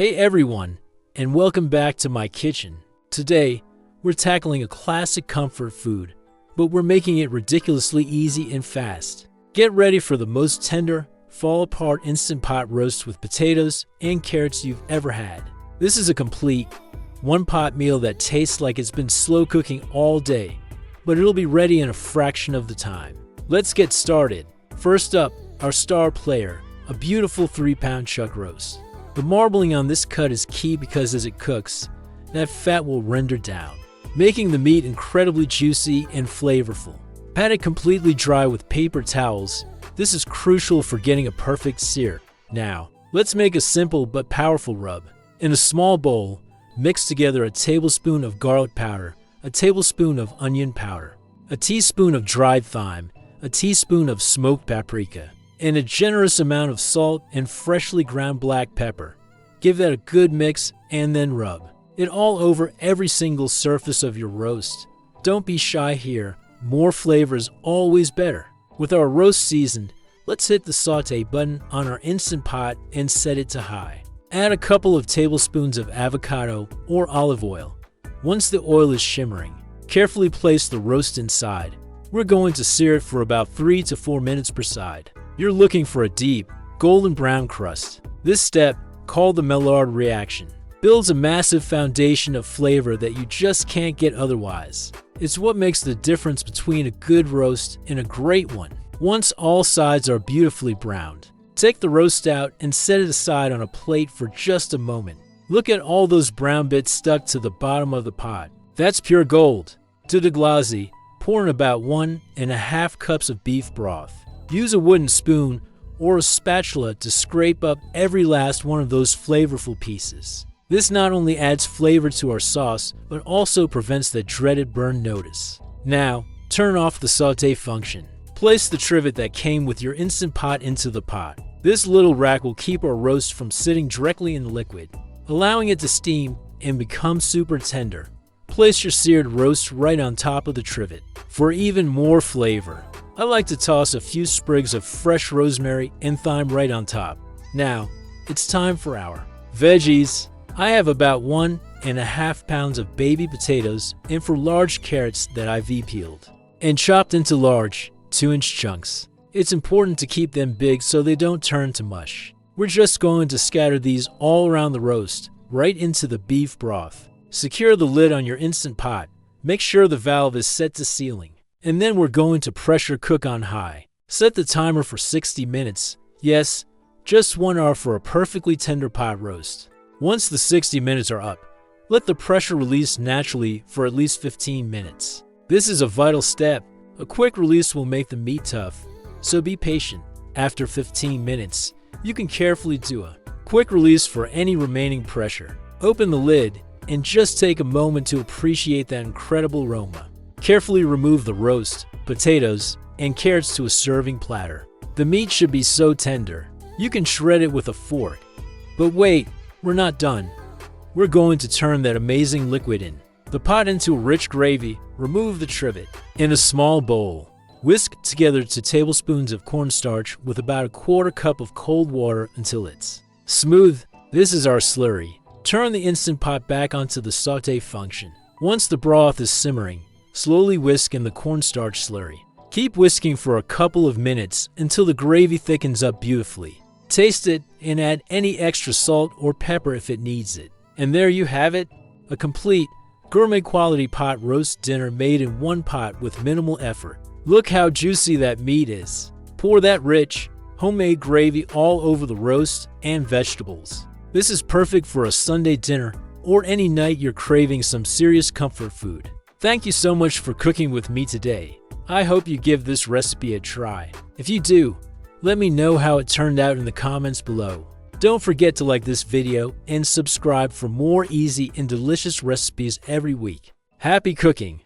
Hey everyone, and welcome back to my kitchen. Today, we're tackling a classic comfort food, but we're making it ridiculously easy and fast. Get ready for the most tender, fall-apart Instant Pot roast with potatoes and carrots you've ever had. This is a complete, one-pot meal that tastes like it's been slow cooking all day, but it'll be ready in a fraction of the time. Let's get started. First up, our star player, a beautiful 3-pound chuck roast. The marbling on this cut is key because as it cooks, that fat will render down, making the meat incredibly juicy and flavorful. Pat it completely dry with paper towels. This is crucial for getting a perfect sear. Now, let's make a simple but powerful rub. In a small bowl, mix together a tablespoon of garlic powder, a tablespoon of onion powder, a teaspoon of dried thyme, a teaspoon of smoked paprika, and a generous amount of salt and freshly ground black pepper. Give that a good mix and then rub it all over every single surface of your roast. Don't be shy here, more flavor is always better. With our roast seasoned, let's hit the saute button on our Instant Pot and set it to high. Add a couple of tablespoons of avocado or olive oil. Once the oil is shimmering, carefully place the roast inside. We're going to sear it for about 3 to 4 minutes per side. You're looking for a deep, golden brown crust. This step, called the Maillard reaction, builds a massive foundation of flavor that you just can't get otherwise. It's what makes the difference between a good roast and a great one. Once all sides are beautifully browned, take the roast out and set it aside on a plate for just a moment. Look at all those brown bits stuck to the bottom of the pot. That's pure gold. To deglaze, pour in about 1.5 cups of beef broth. Use a wooden spoon or a spatula to scrape up every last one of those flavorful pieces. This not only adds flavor to our sauce, but also prevents the dreaded burn notice. Now, turn off the saute function. Place the trivet that came with your Instant Pot into the pot. This little rack will keep our roast from sitting directly in the liquid, allowing it to steam and become super tender. Place your seared roast right on top of the trivet for even more flavor. I like to toss a few sprigs of fresh rosemary and thyme right on top. Now, it's time for our veggies. I have about 1.5 pounds of baby potatoes and 4 large carrots that I've peeled and chopped into large 2-inch chunks. It's important to keep them big so they don't turn to mush. We're just going to scatter these all around the roast, right into the beef broth. Secure the lid on your Instant Pot. Make sure the valve is set to sealing. And then we're going to pressure cook on high. Set the timer for 60 minutes. Yes, just 1 hour for a perfectly tender pot roast. Once the 60 minutes are up, let the pressure release naturally for at least 15 minutes. This is a vital step. A quick release will make the meat tough, so be patient. After 15 minutes, you can carefully do a quick release for any remaining pressure. Open the lid and just take a moment to appreciate that incredible aroma. Carefully remove the roast, potatoes, and carrots to a serving platter. The meat should be so tender, you can shred it with a fork. But wait, we're not done. We're going to turn that amazing liquid in the pot into a rich gravy. Remove the trivet. In a small bowl, whisk together 2 tablespoons of cornstarch with about 1/4 cup of cold water until it's smooth. This is our slurry. Turn the Instant Pot back onto the saute function. Once the broth is simmering, slowly whisk in the cornstarch slurry. Keep whisking for a couple of minutes until the gravy thickens up beautifully. Taste it and add any extra salt or pepper if it needs it. And there you have it, a complete, gourmet quality pot roast dinner made in one pot with minimal effort. Look how juicy that meat is. Pour that rich, homemade gravy all over the roast and vegetables. This is perfect for a Sunday dinner or any night you're craving some serious comfort food. Thank you so much for cooking with me today. I hope you give this recipe a try. If you do, let me know how it turned out in the comments below. Don't forget to like this video and subscribe for more easy and delicious recipes every week. Happy cooking!